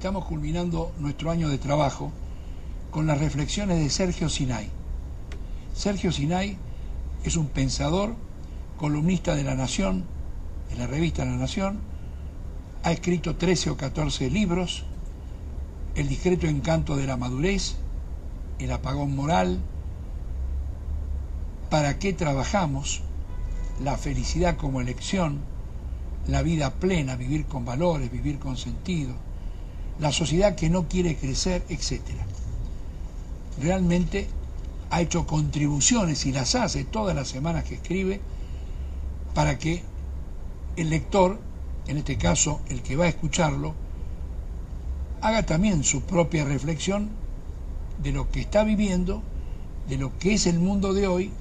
estamos culminando nuestro año de trabajo con las reflexiones de Sergio Sinay. Sergio Sinay es un pensador, columnista de La Nación, de la revista La Nación, ha escrito 13 o 14 libros, El discreto encanto de la madurez, El apagón moral, ¿Para qué trabajamos?, La felicidad como elección, La vida plena, vivir con valores, vivir con sentido, La sociedad que no quiere crecer, etc. Realmente ha hecho contribuciones, y las hace todas las semanas que escribe, para que el lector, en este caso el que va a escucharlo, haga también su propia reflexión de lo que está viviendo, de lo que es el mundo de hoy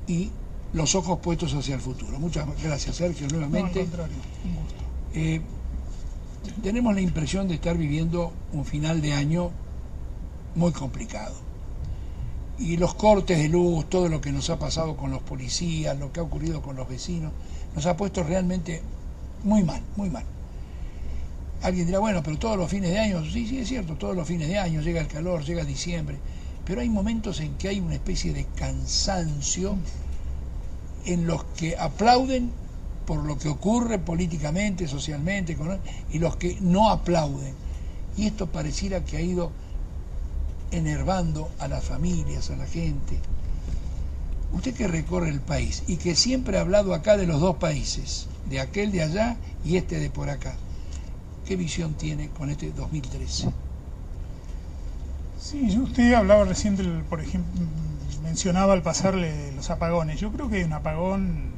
y los ojos puestos hacia el futuro. Muchas gracias, Sergio, nuevamente. No, al contrario, un gusto. Tenemos la impresión de estar viviendo un final de año muy complicado. Y los cortes de luz, todo lo que nos ha pasado con los policías, lo que ha ocurrido con los vecinos, nos ha puesto realmente muy mal, muy mal. Alguien dirá, bueno, pero todos los fines de año, sí, es cierto, todos los fines de año llega el calor, llega diciembre, pero hay momentos en que hay una especie de cansancio en los que aplauden por lo que ocurre políticamente, socialmente, y los que no aplauden. Y esto pareciera que ha ido enervando a las familias, a la gente. Usted que recorre el país y que siempre ha hablado acá de los dos países, de aquel de allá y este de por acá, ¿qué visión tiene con este 2013? Sí, usted hablaba recién por ejemplo, mencionaba al pasarle los apagones. Yo creo que hay un apagón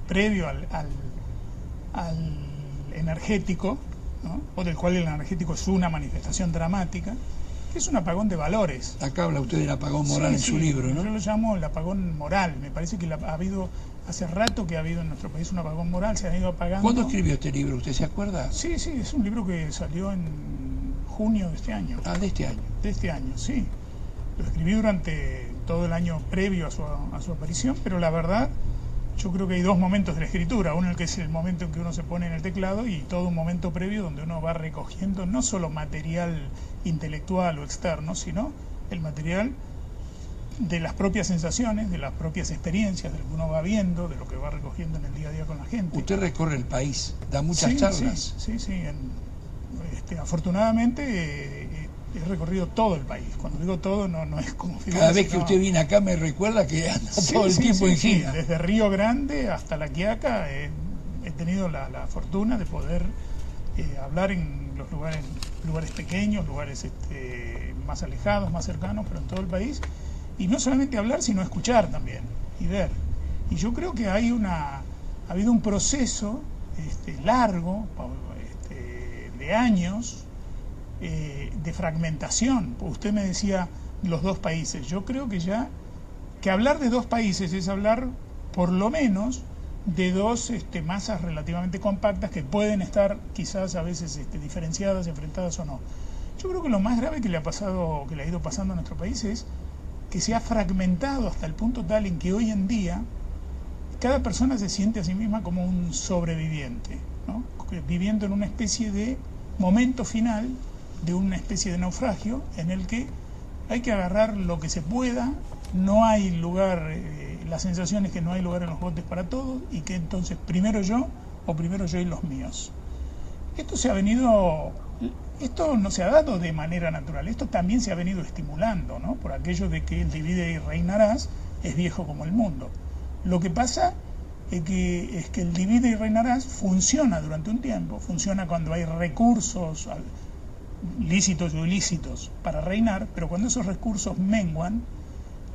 previo al energético, ¿no? O del cual el energético es una manifestación dramática, que es un apagón de valores. Acá habla usted del apagón moral, en su libro, ¿no? Yo lo llamo el apagón moral. Me parece que ha habido, hace rato que ha habido en nuestro país un apagón moral, se han ido apagando. ¿Cuándo escribió este libro? ¿Usted se acuerda? Sí, es un libro que salió en junio de este año. Ah, de este año. De este año, sí. Lo escribí durante todo el año previo a su aparición, pero la verdad, yo creo que hay dos momentos de la escritura. Uno, el que es el momento en que uno se pone en el teclado, y todo un momento previo donde uno va recogiendo no solo material intelectual o externo, sino el material de las propias sensaciones, de las propias experiencias, de lo que uno va viendo, de lo que va recogiendo en el día a día con la gente. Usted recorre el país, da muchas charlas. Sí. Afortunadamente he recorrido todo el país. Cuando digo todo, no es como... Cada vez que usted viene acá me recuerda que anda todo el tiempo en gira. Desde Río Grande hasta La Quiaca he tenido la fortuna de poder hablar en los lugares pequeños, lugares más alejados, más cercanos, pero en todo el país. Y no solamente hablar, sino escuchar también y ver. Y yo creo que ha habido un proceso largo, de años, de fragmentación. Usted me decía los dos países. Yo creo que hablar de dos países es hablar por lo menos de dos masas relativamente compactas que pueden estar quizás a veces diferenciadas, enfrentadas o no. Yo creo que lo más grave que le ha ido pasando a nuestro país es que se ha fragmentado hasta el punto tal en que hoy en día cada persona se siente a sí misma como un sobreviviente, ¿no? Viviendo en una especie de momento final, de una especie de naufragio en el que hay que agarrar lo que se pueda, no hay lugar, la sensación es que no hay lugar en los botes para todos, y que entonces primero yo y los míos. Esto no se ha dado de manera natural, esto también se ha venido estimulando, ¿no? Por aquello de que el divide y reinarás es viejo como el mundo. Lo que pasa es que el divide y reinarás funciona durante un tiempo, funciona cuando hay recursos lícitos o ilícitos para reinar, pero cuando esos recursos menguan,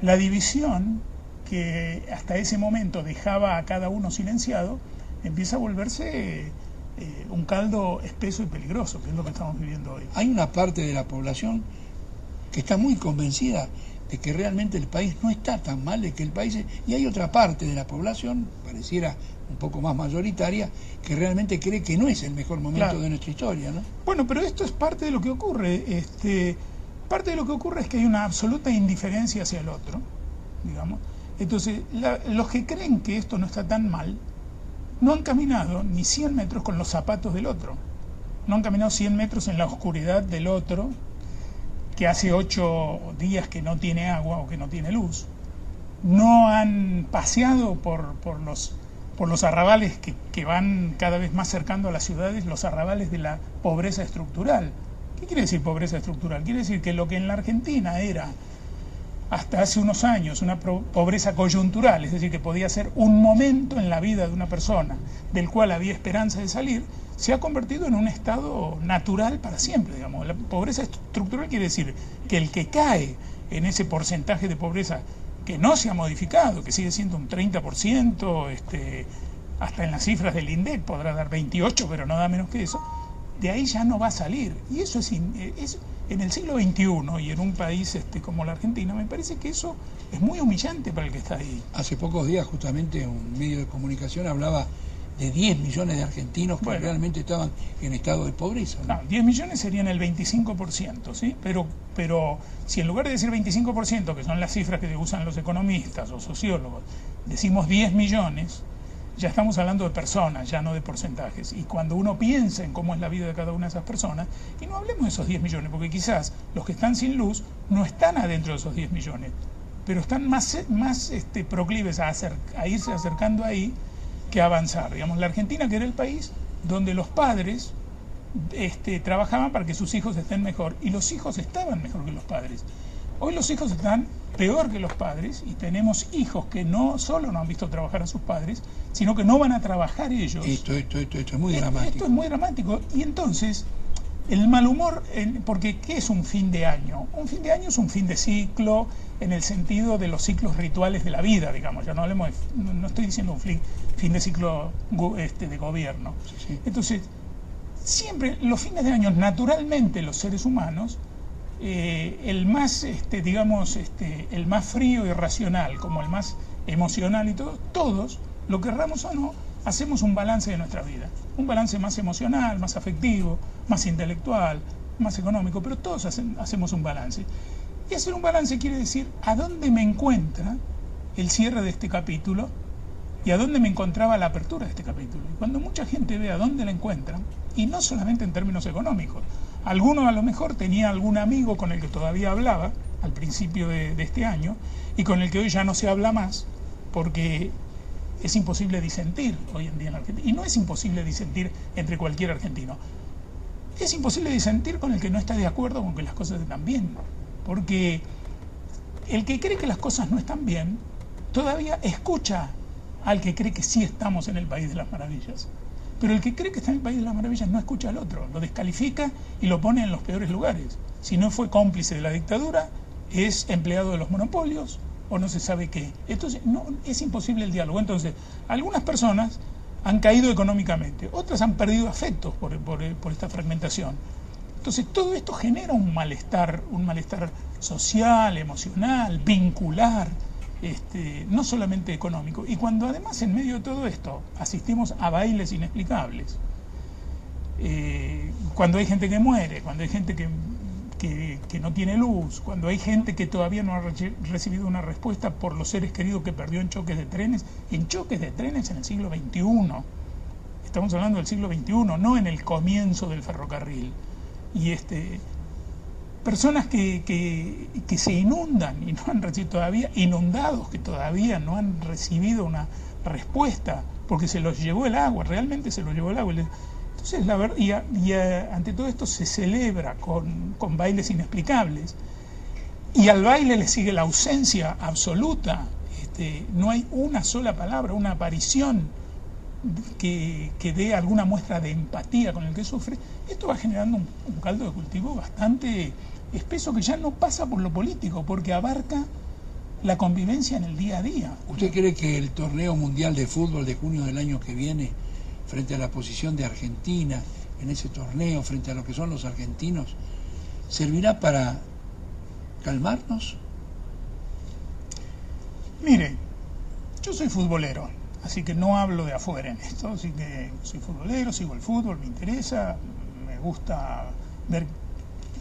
la división que hasta ese momento dejaba a cada uno silenciado empieza a volverse un caldo espeso y peligroso, que es lo que estamos viviendo hoy. Hay una parte de la población que está muy convencida de que realmente el país no está tan mal, de que el país y hay otra parte de la población, pareciera un poco más mayoritaria, que realmente cree que no es el mejor momento de nuestra historia, ¿no? Bueno, pero esto es parte de lo que ocurre. Parte de lo que ocurre es que hay una absoluta indiferencia hacia el otro, digamos. Entonces, los que creen que esto no está tan mal, no han caminado ni 100 metros con los zapatos del otro. no han caminado 100 metros en la oscuridad del otro, que hace 8 días que no tiene agua o que no tiene luz. No han paseado por los arrabales que van cada vez más cercando a las ciudades, los arrabales de la pobreza estructural. ¿Qué quiere decir pobreza estructural? Quiere decir que lo que en la Argentina era, hasta hace unos años, una pobreza coyuntural, es decir, que podía ser un momento en la vida de una persona del cual había esperanza de salir, se ha convertido en un estado natural para siempre, digamos. La pobreza estructural quiere decir que el que cae en ese porcentaje de pobreza que no se ha modificado, que sigue siendo un 30%, hasta en las cifras del INDEC podrá dar 28, pero no da menos que eso, de ahí ya no va a salir. Y eso es en el siglo XXI y en un país como la Argentina, me parece que eso es muy humillante para el que está ahí. Hace pocos días justamente un medio de comunicación hablaba de 10 millones de argentinos que realmente estaban en estado de pobreza, ¿no? 10 millones serían el 25%, ¿sí? Pero si en lugar de decir 25%, que son las cifras que usan los economistas o sociólogos, decimos 10 millones, ya estamos hablando de personas, ya no de porcentajes. Y cuando uno piensa en cómo es la vida de cada una de esas personas, y no hablemos de esos 10 millones, porque quizás los que están sin luz no están adentro de esos 10 millones, pero están más proclives a irse acercando ahí que avanzar. Digamos, la Argentina, que era el país donde los padres trabajaban para que sus hijos estén mejor, y los hijos estaban mejor que los padres. Hoy los hijos están peor que los padres, y tenemos hijos que no solo no han visto trabajar a sus padres, sino que no van a trabajar ellos. Esto es muy dramático. Esto es muy dramático. Y entonces, el mal humor, porque ¿qué es un fin de año? Un fin de año es un fin de ciclo, en el sentido de los ciclos rituales de la vida, digamos. Ya no hablemos no estoy diciendo un fin de ciclo de gobierno. Sí. Entonces, siempre los fines de año, naturalmente los seres humanos, el más, el más frío y racional, como el más emocional y todo, todos, lo querramos o no, hacemos un balance de nuestra vida. Un balance más emocional, más afectivo, más intelectual, más económico, pero todos hacemos un balance. Y hacer un balance quiere decir a dónde me encuentra el cierre de este capítulo y a dónde me encontraba la apertura de este capítulo. Y cuando mucha gente ve a dónde la encuentran, y no solamente en términos económicos, alguno a lo mejor tenía algún amigo con el que todavía hablaba al principio de este año y con el que hoy ya no se habla más, porque es imposible disentir hoy en día en la Argentina. Y no es imposible disentir entre cualquier argentino. Es imposible disentir con el que no está de acuerdo con que las cosas están bien. Porque el que cree que las cosas no están bien, todavía escucha al que cree que sí estamos en el país de las maravillas. Pero el que cree que está en el país de las maravillas no escucha al otro, lo descalifica y lo pone en los peores lugares. Si no fue cómplice de la dictadura, es empleado de los monopolios o no se sabe qué. Entonces, no, es imposible el diálogo. Entonces, algunas personas han caído económicamente, otras han perdido afectos por esta fragmentación. Entonces, todo esto genera un malestar social, emocional, vincular, no solamente económico. Y cuando además en medio de todo esto asistimos a bailes inexplicables, cuando hay gente que muere, cuando hay gente que no tiene luz, cuando hay gente que todavía no ha recibido una respuesta por los seres queridos que perdió en choques de trenes en el siglo XXI. Estamos hablando del siglo XXI, no en el comienzo del ferrocarril. Y personas que se inundan y no han recibido todavía, inundados que todavía no han recibido una respuesta porque se los llevó el agua, realmente se los llevó el agua. Entonces, la verdad, ante todo esto se celebra con bailes inexplicables, y al baile le sigue la ausencia absoluta. No hay una sola palabra, una aparición que dé alguna muestra de empatía con el que sufre. Esto va generando un caldo de cultivo bastante espeso que ya no pasa por lo político, porque abarca la convivencia en el día a día. ¿Usted cree que el torneo mundial de fútbol de junio del año que viene, frente a la posición de Argentina en ese torneo, frente a lo que son los argentinos, servirá para calmarnos? Mire, yo soy futbolero, así que no hablo de afuera en esto, así que soy futbolero, sigo el fútbol, me interesa, me gusta ver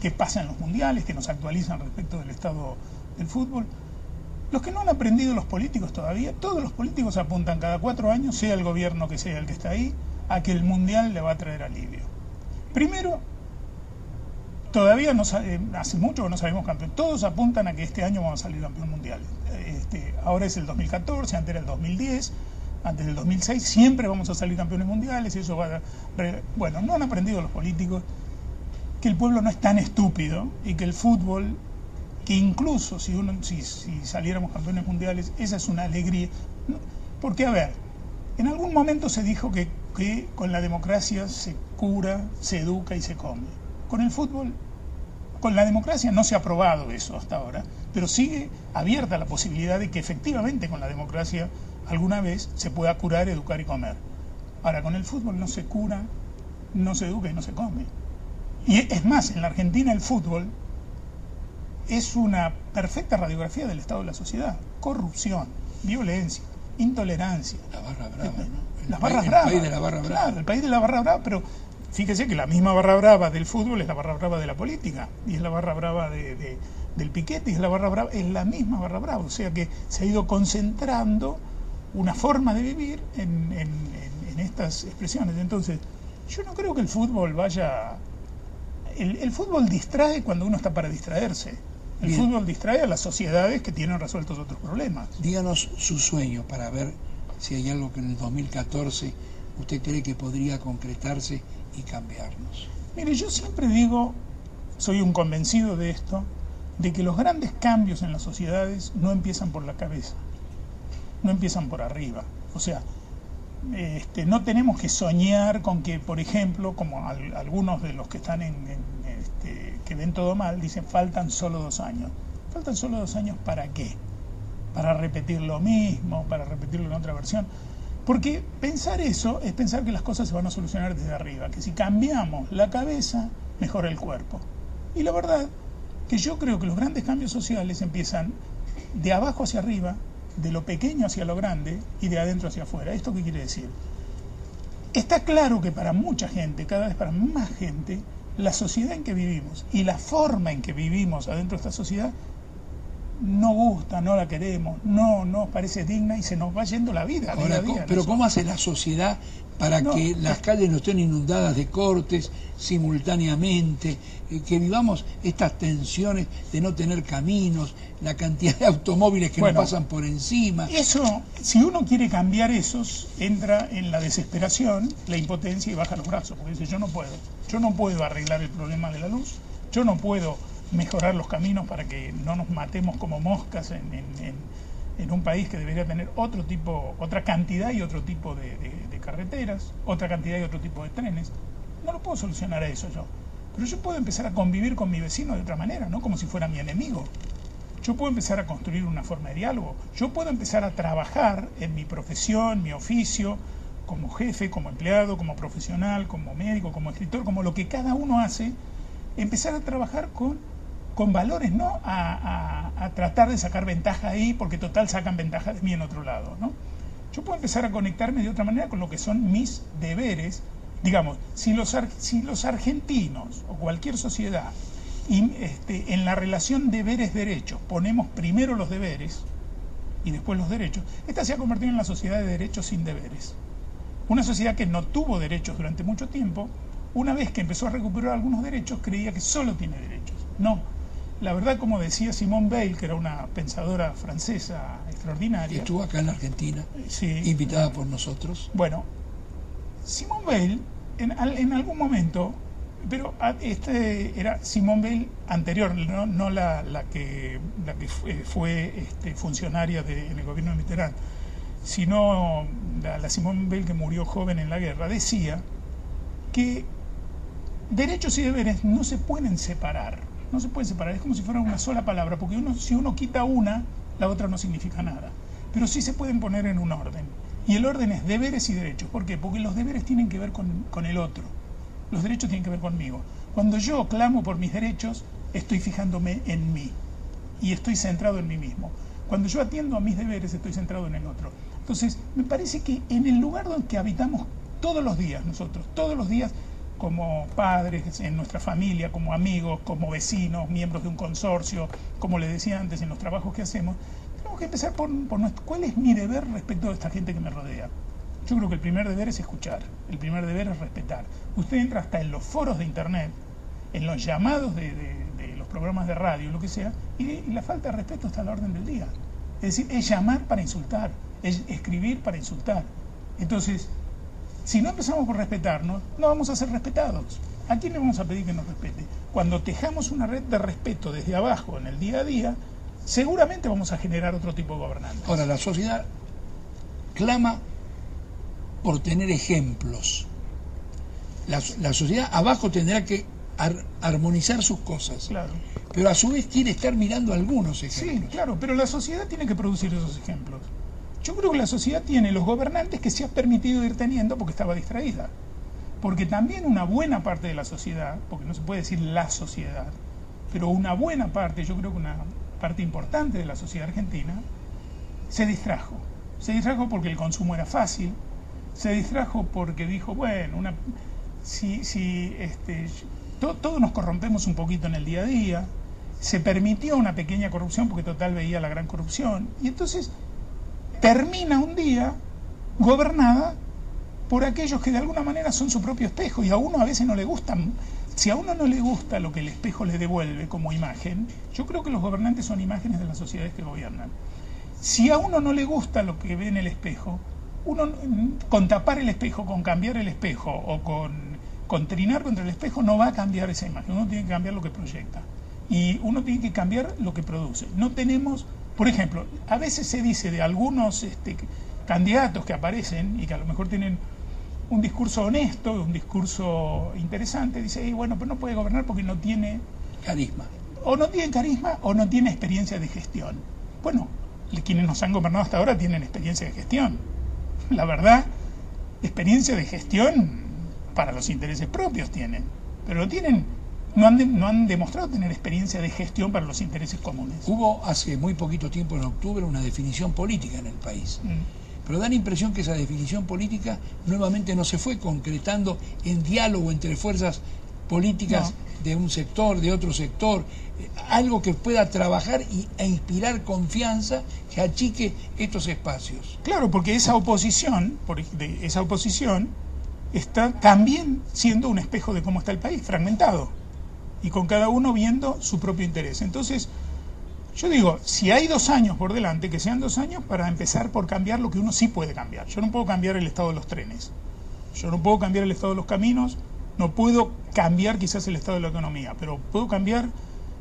qué pasa en los mundiales, que nos actualizan respecto del estado del fútbol. Los que no han aprendido los políticos todavía, todos los políticos apuntan cada 4 años, sea el gobierno que sea el que está ahí, a que el mundial le va a traer alivio. Primero, todavía no, hace mucho que no salimos campeón. Todos apuntan a que este año vamos a salir campeón mundial. Ahora es el 2014, antes era el 2010, antes del 2006, siempre vamos a salir campeones mundiales. Y eso va bueno, no han aprendido los políticos que el pueblo no es tan estúpido y que el fútbol, que incluso si saliéramos campeones mundiales, esa es una alegría. Porque, a ver, en algún momento se dijo que con la democracia se cura, se educa y se come. Con el fútbol, con la democracia no se ha probado eso hasta ahora, pero sigue abierta la posibilidad de que efectivamente con la democracia alguna vez se pueda curar, educar y comer. Ahora, con el fútbol no se cura, no se educa y no se come. Y es más, en la Argentina el fútbol es una perfecta radiografía del estado de la sociedad. Corrupción, violencia, intolerancia. La barra brava, ¿no? Las barras bravas. El país de la barra brava. Claro, el país de la barra brava, pero fíjese que la misma barra brava del fútbol es la barra brava de la política, y es la barra brava del piquete, y es la misma barra brava. O sea que se ha ido concentrando una forma de vivir en estas expresiones. Entonces, yo no creo que el fútbol vaya... El fútbol distrae cuando uno está para distraerse. El Bien. fútbol distrae a las sociedades que tienen resueltos otros problemas. Díganos su sueño para ver si hay algo que en el 2014 usted cree que podría concretarse y cambiarnos. Mire, yo siempre digo, soy un convencido de esto, de que los grandes cambios en las sociedades no empiezan por la cabeza, no empiezan por arriba. O sea, no tenemos que soñar con que, por ejemplo, como algunos de los que están que ven todo mal, dicen faltan solo 2 años. ¿Faltan solo 2 años para qué? Para repetir lo mismo, para repetirlo en otra versión. Porque pensar eso es pensar que las cosas se van a solucionar desde arriba, que si cambiamos la cabeza, mejora el cuerpo. Y la verdad que yo creo que los grandes cambios sociales empiezan de abajo hacia arriba, de lo pequeño hacia lo grande y de adentro hacia afuera. ¿Esto qué quiere decir? Está claro que para mucha gente, cada vez para más gente, la sociedad en que vivimos y la forma en que vivimos adentro de esta sociedad no gusta, no la queremos, no nos parece digna y se nos va yendo la vida. Ahora, día a día, pero ¿no? ¿cómo hace la sociedad para que las calles no estén inundadas de cortes simultáneamente, que vivamos estas tensiones de no tener caminos, la cantidad de automóviles que nos pasan por encima? Eso, si uno quiere cambiar eso, entra en la desesperación, la impotencia y baja los brazos, porque dice, yo no puedo arreglar el problema de la luz, yo no puedo mejorar los caminos para que no nos matemos como moscas en un país que debería tener otra cantidad y otro tipo de carreteras, otra cantidad y otro tipo de trenes. No lo puedo solucionar a eso yo. Pero yo puedo empezar a convivir con mi vecino de otra manera, no como si fuera mi enemigo. Yo puedo empezar a construir una forma de diálogo. Yo puedo empezar a trabajar en mi profesión, mi oficio, como jefe, como empleado, como profesional, como médico, como escritor, como lo que cada uno hace, empezar a trabajar con valores, no a tratar de sacar ventaja ahí, porque total sacan ventaja de mí en otro lado, ¿no? Yo puedo empezar a conectarme de otra manera con lo que son mis deberes. Digamos, si los argentinos o cualquier sociedad en la relación deberes-derechos ponemos primero los deberes y después los derechos, esta se ha convertido en la sociedad de derechos sin deberes. Una sociedad que no tuvo derechos durante mucho tiempo, una vez que empezó a recuperar algunos derechos, creía que solo tiene derechos. No. La verdad, como decía Simone Weil, que era una pensadora francesa extraordinaria. Estuvo acá en la Argentina, sí, invitada por nosotros. Bueno, Simone Weil, en algún momento, pero era Simone Weil anterior, no la que fue funcionaria en el gobierno de Mitterrand, sino la Simone Weil que murió joven en la guerra, decía que derechos y deberes no se pueden separar. No se pueden separar, es como si fuera una sola palabra, porque si uno quita una, la otra no significa nada. Pero sí se pueden poner en un orden. Y el orden es deberes y derechos. ¿Por qué? Porque los deberes tienen que ver con el otro. Los derechos tienen que ver conmigo. Cuando yo clamo por mis derechos, estoy fijándome en mí. Y estoy centrado en mí mismo. Cuando yo atiendo a mis deberes, estoy centrado en el otro. Entonces, me parece que en el lugar donde habitamos todos los días, nosotros, todos los días, como padres, en nuestra familia, como amigos, como vecinos, miembros de un consorcio, como les decía antes, en los trabajos que hacemos, tenemos que empezar por cuál es mi deber respecto de esta gente que me rodea. Yo creo que el primer deber es escuchar, el primer deber es respetar. Usted entra hasta en los foros de internet, en los llamados de los programas de radio, lo que sea, y la falta de respeto está a la orden del día. Es decir, es llamar para insultar, es escribir para insultar. Entonces, si no empezamos por respetarnos, no vamos a ser respetados. ¿A quién le vamos a pedir que nos respete? Cuando tejamos una red de respeto desde abajo en el día a día, seguramente vamos a generar otro tipo de gobernantes. Ahora, la sociedad clama por tener ejemplos. La sociedad abajo tendrá que armonizar sus cosas. Claro. Pero a su vez quiere estar mirando algunos ejemplos. Sí, claro, pero la sociedad tiene que producir esos ejemplos. Yo creo que la sociedad tiene los gobernantes que se ha permitido ir teniendo porque estaba distraída. Porque también una buena parte de la sociedad, porque no se puede decir la sociedad, pero una buena parte, yo creo que una parte importante de la sociedad argentina, se distrajo. Se distrajo porque el consumo era fácil, se distrajo porque dijo, bueno, todos nos corrompemos un poquito en el día a día, se permitió una pequeña corrupción porque total veía la gran corrupción, y entonces termina un día gobernada por aquellos que de alguna manera son su propio espejo, y a uno a veces no le gustan. Si a uno no le gusta lo que el espejo le devuelve como imagen, yo creo que los gobernantes son imágenes de las sociedades que gobiernan. Si a uno no le gusta lo que ve en el espejo, uno con tapar el espejo, con cambiar el espejo o con trinar contra el espejo no va a cambiar esa imagen. Uno tiene que cambiar lo que proyecta y uno tiene que cambiar lo que produce. No tenemos, por ejemplo, a veces se dice de algunos candidatos que aparecen y que a lo mejor tienen un discurso honesto, un discurso interesante, dice, bueno, pero no puede gobernar porque no tiene carisma. O no tiene carisma o no tiene experiencia de gestión. Bueno, quienes nos han gobernado hasta ahora tienen experiencia de gestión. La verdad, experiencia de gestión para los intereses propios tienen, pero no han demostrado tener experiencia de gestión para los intereses comunes. Hubo hace muy poquito tiempo, en octubre, una definición política en el país. Pero da la impresión que esa definición política nuevamente no se fue concretando en diálogo entre fuerzas políticas de un sector, de otro sector, algo que pueda trabajar e inspirar confianza, que achique estos espacios. Claro, porque esa oposición está también siendo un espejo de cómo está el país, fragmentado, y con cada uno viendo su propio interés. Entonces, yo digo, si hay 2 años por delante, que sean 2 años para empezar por cambiar lo que uno sí puede cambiar. Yo no puedo cambiar el estado de los trenes, yo no puedo cambiar el estado de los caminos, no puedo cambiar quizás el estado de la economía, pero puedo cambiar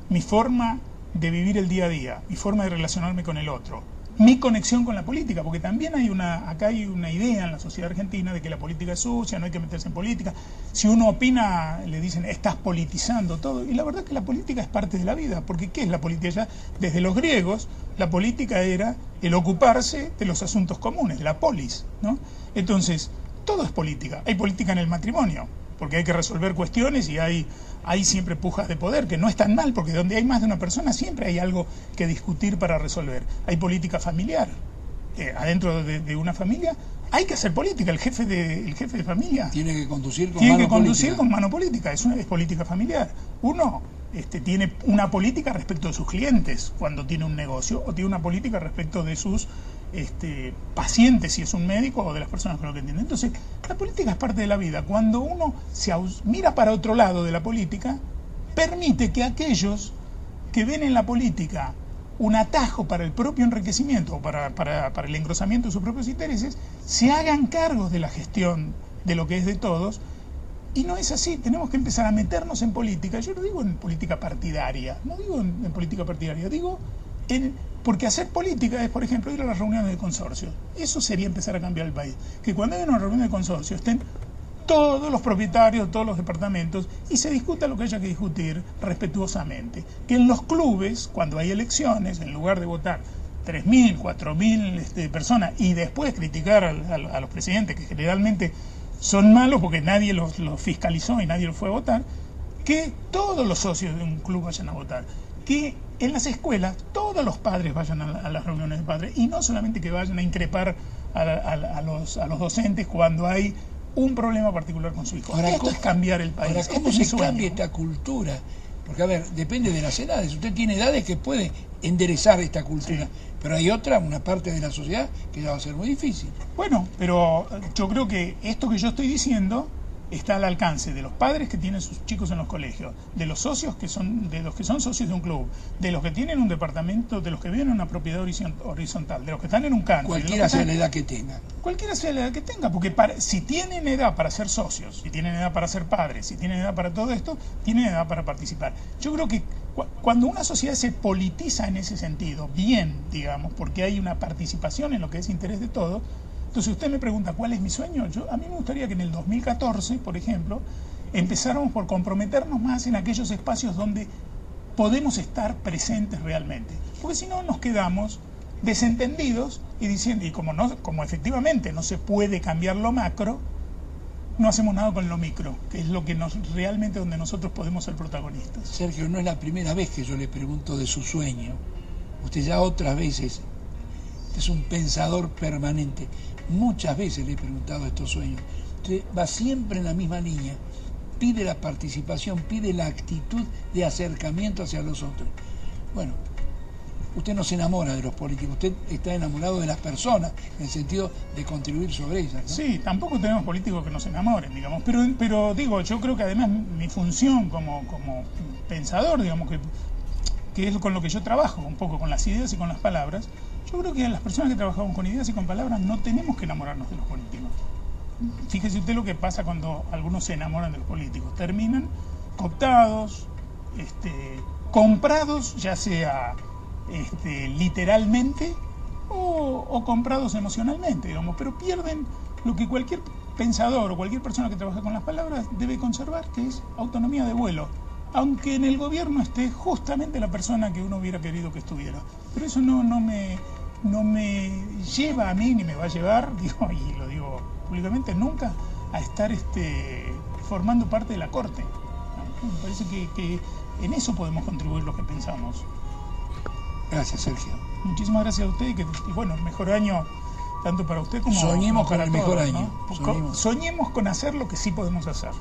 mi forma de vivir el día a día, mi forma de relacionarme con el otro, mi conexión con la política, porque también acá hay una idea en la sociedad argentina de que la política es sucia, no hay que meterse en política. Si uno opina, le dicen, estás politizando todo, y la verdad es que la política es parte de la vida, porque ¿qué es la política? Ya desde los griegos, la política era el ocuparse de los asuntos comunes, la polis, ¿no? Entonces, todo es política. Hay política en el matrimonio, porque hay que resolver cuestiones y hay siempre pujas de poder, que no es tan mal, porque donde hay más de una persona siempre hay algo que discutir para resolver. Hay política familiar. Adentro de una familia hay que hacer política. El jefe de familia tiene que conducir con mano política. Es política familiar. Uno tiene una política respecto de sus clientes cuando tiene un negocio, o tiene una política respecto de sus pacientes, si es un médico, o de las personas con lo que entiende. Entonces, la política es parte de la vida. Cuando uno mira para otro lado de la política, permite que aquellos que ven en la política un atajo para el propio enriquecimiento o para el engrosamiento de sus propios intereses, se hagan cargos de la gestión de lo que es de todos. Y no es así, tenemos que empezar a meternos en política. Yo no digo en política partidaria, digo porque hacer política es, por ejemplo, ir a las reuniones de consorcio. Eso sería empezar a cambiar el país. Que cuando haya una reunión de consorcio estén todos los propietarios, todos los departamentos, y se discuta lo que haya que discutir respetuosamente. Que en los clubes, cuando hay elecciones, en lugar de votar 3.000, 4.000 personas y después criticar a los presidentes, que generalmente son malos porque nadie los fiscalizó y nadie los fue a votar, que todos los socios de un club vayan a votar. Que en las escuelas todos los padres vayan a las reuniones de padres, y no solamente que vayan a increpar a los docentes cuando hay un problema particular con su hijo. Ahora, esto es cambiar el país. Ahora, ¿cómo se cambia esta cultura? Porque, a ver, depende de las edades. Usted tiene edades que puede enderezar esta cultura. Sí. Pero hay una parte de la sociedad que ya va a ser muy difícil. Bueno, pero yo creo que esto que yo estoy diciendo está al alcance de los padres que tienen sus chicos en los colegios, de los socios de los que son socios de un club, de los que tienen un departamento, de los que viven en una propiedad horizontal, de los que están en un country. Cualquiera sea la edad que tenga. Cualquiera sea la edad que tenga, porque si tienen edad para ser socios, si tienen edad para ser padres, si tienen edad para todo esto, tienen edad para participar. Yo creo que cuando una sociedad se politiza en ese sentido, bien, digamos, porque hay una participación en lo que es interés de todos. Entonces usted me pregunta, ¿cuál es mi sueño? A mí me gustaría que en el 2014, por ejemplo, empezáramos por comprometernos más en aquellos espacios donde podemos estar presentes realmente. Porque si no, nos quedamos desentendidos y diciendo, y como efectivamente no se puede cambiar lo macro, no hacemos nada con lo micro, que es lo que realmente donde nosotros podemos ser protagonistas. Sergio, no es la primera vez que yo le pregunto de su sueño. Usted ya otras veces es un pensador permanente. Muchas veces le he preguntado estos sueños. Usted va siempre en la misma línea. Pide la participación, pide la actitud de acercamiento hacia los otros. Bueno, usted no se enamora de los políticos, usted está enamorado de las personas, en el sentido de contribuir sobre ellas, ¿no? Sí, tampoco tenemos políticos que nos enamoren, digamos, pero digo, yo creo que además mi función como pensador, digamos, que es con lo que yo trabajo, un poco con las ideas y con las palabras. Yo creo que las personas que trabajamos con ideas y con palabras no tenemos que enamorarnos de los políticos. Fíjese usted lo que pasa cuando algunos se enamoran de los políticos. Terminan cooptados, comprados, ya sea literalmente o comprados emocionalmente, digamos, pero pierden lo que cualquier pensador o cualquier persona que trabaja con las palabras debe conservar, que es autonomía de vuelo. Aunque en el gobierno esté justamente la persona que uno hubiera querido que estuviera. Pero eso no me lleva a mí, ni me va a llevar, digo, y lo digo públicamente, nunca a estar formando parte de la corte. ¿No? Me parece que en eso podemos contribuir los que pensamos. Gracias, Sergio. Muchísimas gracias a usted y bueno, el mejor año tanto para usted como soñemos para con el todos, mejor ¿no? año. Soñemos con hacer lo que sí podemos hacer.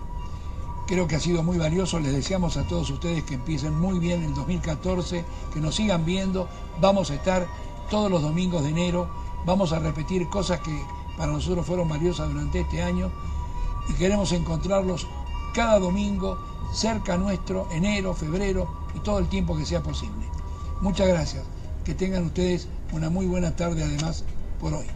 Creo que ha sido muy valioso. Les deseamos a todos ustedes que empiecen muy bien el 2014, que nos sigan viendo. Vamos a estar todos los domingos de enero. Vamos a repetir cosas que para nosotros fueron valiosas durante este año. Y queremos encontrarlos cada domingo, cerca nuestro, enero, febrero y todo el tiempo que sea posible. Muchas gracias. Que tengan ustedes una muy buena tarde además por hoy.